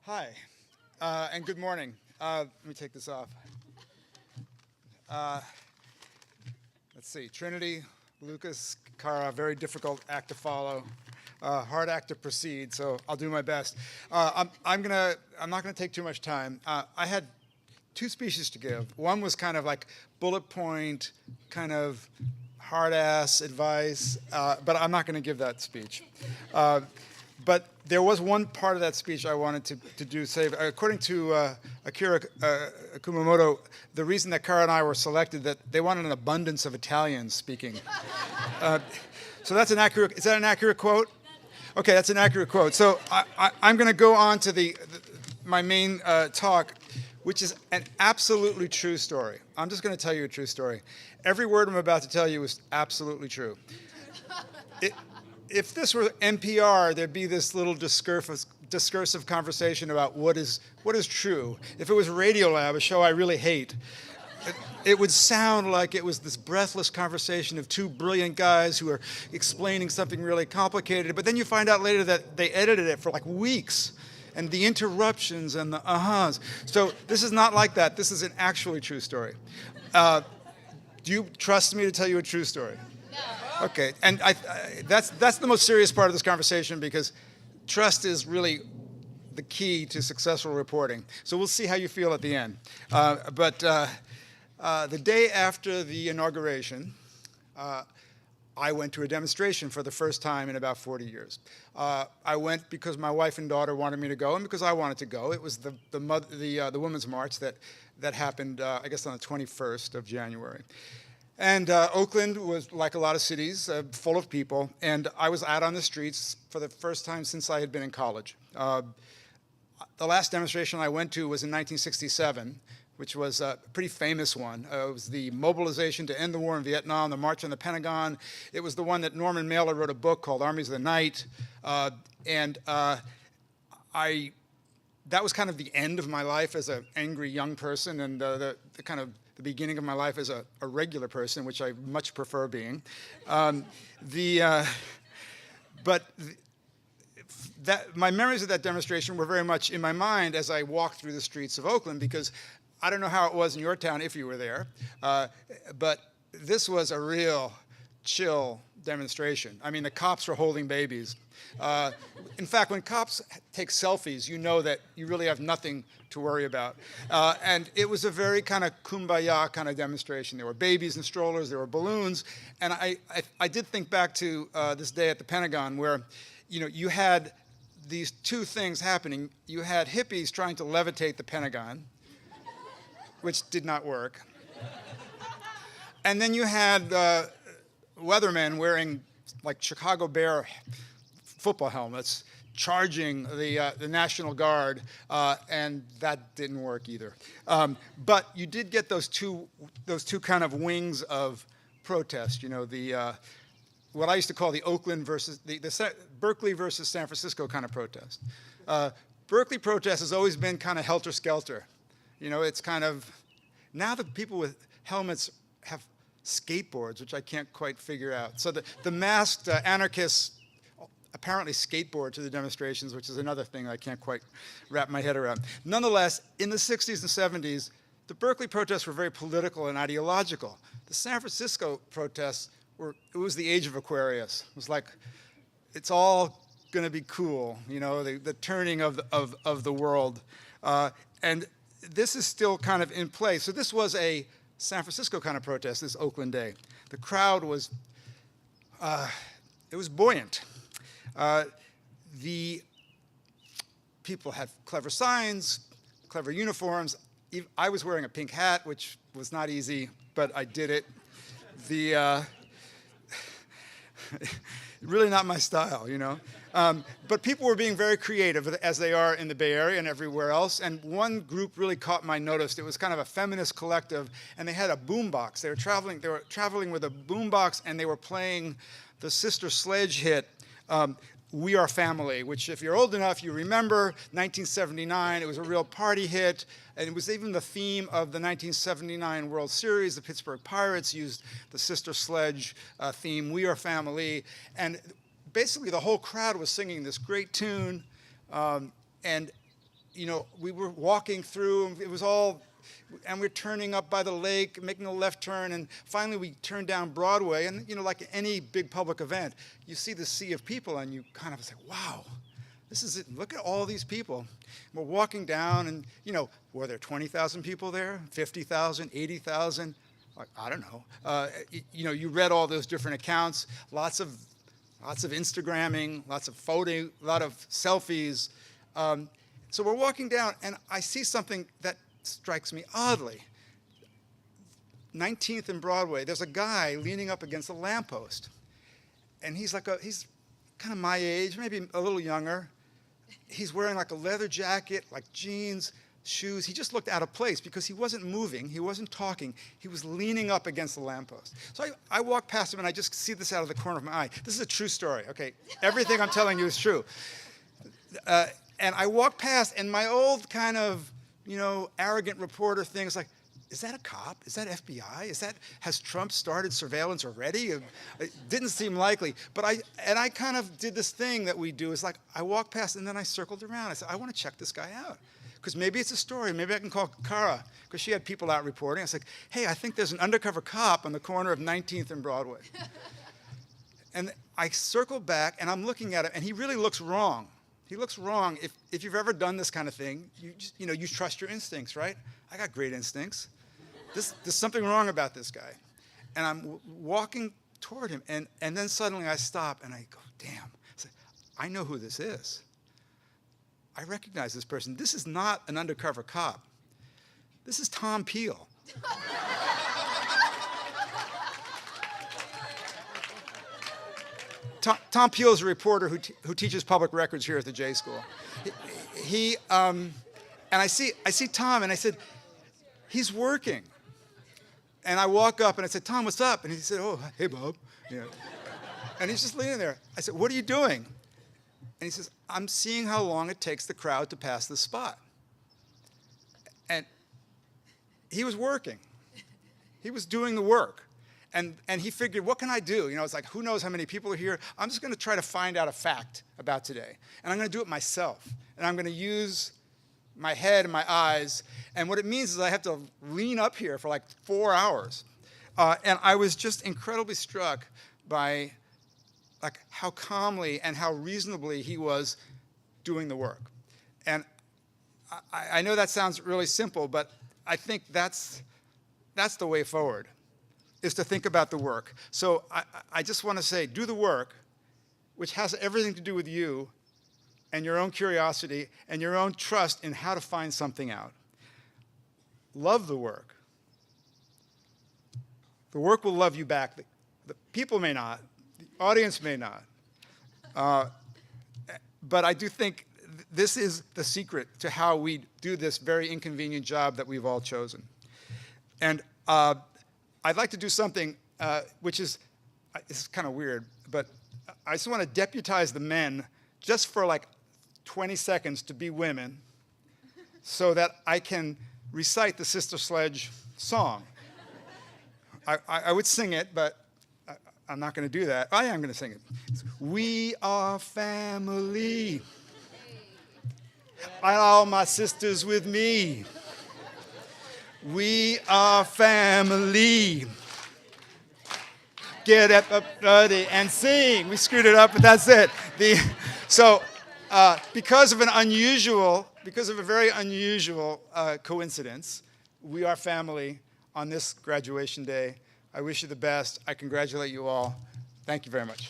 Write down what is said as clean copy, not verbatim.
Hi, and good morning. Let me take this off. Uh, let's see, Trinity, Lucas, Cara, very difficult act to follow, hard act to proceed, so I'll do my best. I'm not gonna take too much time. I had two speeches to give. One was kind of like bullet point, kind of hard-ass advice, but I'm not gonna give that speech. But there was one part of that speech I wanted to do. Say, according to Akira Kumamoto, the reason that Kara and I were selected, that they wanted an abundance of Italians speaking. So that's an accurate. Is that an accurate quote? Okay, that's an accurate quote. So I'm going to go on to my main talk, which is an absolutely true story. I'm just going to tell you a true story. Every word I'm about to tell you is absolutely true. If this were NPR, there'd be this little discursive conversation about what is true. If it was Radiolab, a show I really hate, it would sound like it was this breathless conversation of two brilliant guys who are explaining something really complicated. But then you find out later that they edited it for like weeks, and the interruptions and the uh-huhs. So this is not like that. This is an actually true story. Do you trust me to tell you a true story? Okay, and that's the most serious part of this conversation, because trust is really the key to successful reporting. So we'll see how you feel at the end. But the day after the inauguration, I went to a demonstration for the first time in about 40 years. I went because my wife and daughter wanted me to go, and because I wanted to go. It was the Women's March that happened, I guess, on the 21st of January. And Oakland was, like a lot of cities, full of people, and I was out on the streets for the first time since I had been in college. The last demonstration I went to was in 1967, which was a pretty famous one. It was the mobilization to end the war in Vietnam, the March on the Pentagon. It was the one that Norman Mailer wrote a book called Armies of the Night, and that was kind of the end of my life as an angry young person, and the kind of the beginning of my life as a regular person, which I much prefer being. My memories of that demonstration were very much in my mind as I walked through the streets of Oakland, because I don't know how it was in your town if you were there, but this was a real chill demonstration. I mean, the cops were holding babies. In fact, when cops take selfies, you know that you really have nothing to worry about. And it was a very kind of kumbaya kind of demonstration. There were babies and strollers, there were balloons, and I did think back to this day at the Pentagon where, you had these two things happening. You had hippies trying to levitate the Pentagon, which did not work. And then you had weathermen wearing like Chicago Bear football helmets charging the National Guard, and that didn't work either. But you did get those two kind of wings of protest. What I used to call the Oakland versus the Berkeley versus San Francisco kind of protest. Berkeley protest has always been kind of helter-skelter. It's kind of, now the people with helmets have skateboards, which I can't quite figure out. So the masked anarchists apparently skateboard to the demonstrations, which is another thing I can't quite wrap my head around. Nonetheless, in the 60s and 70s, the Berkeley protests were very political and ideological. The San Francisco protests it was the age of Aquarius. It was like, it's all going to be cool, the turning of the world. And this is still kind of in place. So this was a San Francisco kind of protest, this Oakland day. The crowd was, it was buoyant. The people had clever signs, clever uniforms. I was wearing a pink hat, which was not easy, but I did it. Really not my style, But people were being very creative, as they are in the Bay Area and everywhere else. And one group really caught my notice. It was kind of a feminist collective, and they had a boombox. They were traveling with a boombox, and they were playing the Sister Sledge hit, We Are Family, which, if you're old enough, you remember 1979. It was a real party hit, and it was even the theme of the 1979 World Series. The Pittsburgh Pirates used the Sister Sledge theme, We Are Family, and basically the whole crowd was singing this great tune, and we were walking through, and it was all, and we're turning up by the lake, making a left turn, and finally we turned down Broadway, and like any big public event, you see the sea of people, and you kind of say, wow, this is it. Look at all these people. We're walking down, and were there 20,000 people there, 50,000, 80,000? I don't know. You read all those different accounts, lots of Instagramming, lots of photo, a lot of selfies. So we're walking down, and I see something that strikes me oddly. 19th and Broadway, there's a guy leaning up against a lamppost. And he's kind of my age, maybe a little younger. He's wearing like a leather jacket, like jeans, shoes. He just looked out of place because he wasn't moving, he wasn't talking, he was leaning up against the lamppost. So I walk past him, and I just see this out of the corner of my eye. This is a true story, okay? Everything I'm telling you is true. And I walk past, and my old kind of, arrogant reporter thing is like, is that a cop? Is that FBI? Has Trump started surveillance already? It didn't seem likely. But I kind of did this thing that we do. It's like I walked past, and then I circled around. I said, I want to check this guy out. Because maybe it's a story. Maybe I can call Kara, because she had people out reporting. I said, hey, I think there's an undercover cop on the corner of 19th and Broadway. And I circled back, and I'm looking at him, and he really looks wrong. He looks wrong. If you've ever done this kind of thing, you trust your instincts, right? I got great instincts. There's something wrong about this guy. And I'm walking toward him, and then suddenly I stop, and I go, damn. I know who this is. I recognize this person. This is not an undercover cop. This is Tom Peel. Tom Peel is a reporter who teaches public records here at the J School. And I see Tom, and I said, he's working. And I walk up, and I said, Tom, what's up? And he said, oh, hey, Bob. And he's just leaning there. I said, what are you doing? And he says, I'm seeing how long it takes the crowd to pass the spot. And he was working. He was doing the work. And he figured, what can I do? It's like, who knows how many people are here? I'm just going to try to find out a fact about today. And I'm going to do it myself. And I'm going to use my head and my eyes. And what it means is I have to lean up here for like 4 hours. And I was just incredibly struck by like how calmly and how reasonably he was doing the work. And I know that sounds really simple, but I think that's the way forward, is to think about the work. So I just want to say, do the work, which has everything to do with you and your own curiosity and your own trust in how to find something out. Love the work. The work will love you back. The people may not. The audience may not. But I do think this is the secret to how we do this very inconvenient job that we've all chosen. And I'd like to do something which is, it's kind of weird, but I just want to deputize the men just for like 20 seconds to be women so that I can recite the Sister Sledge song. I would sing it, but I'm not going to do that. I am going to sing it. We are family. All my sisters with me. We are family. Get up, buddy, and sing. We screwed it up, but that's it. Because of a very unusual coincidence, we are family on this graduation day. I wish you the best. I congratulate you all. Thank you very much.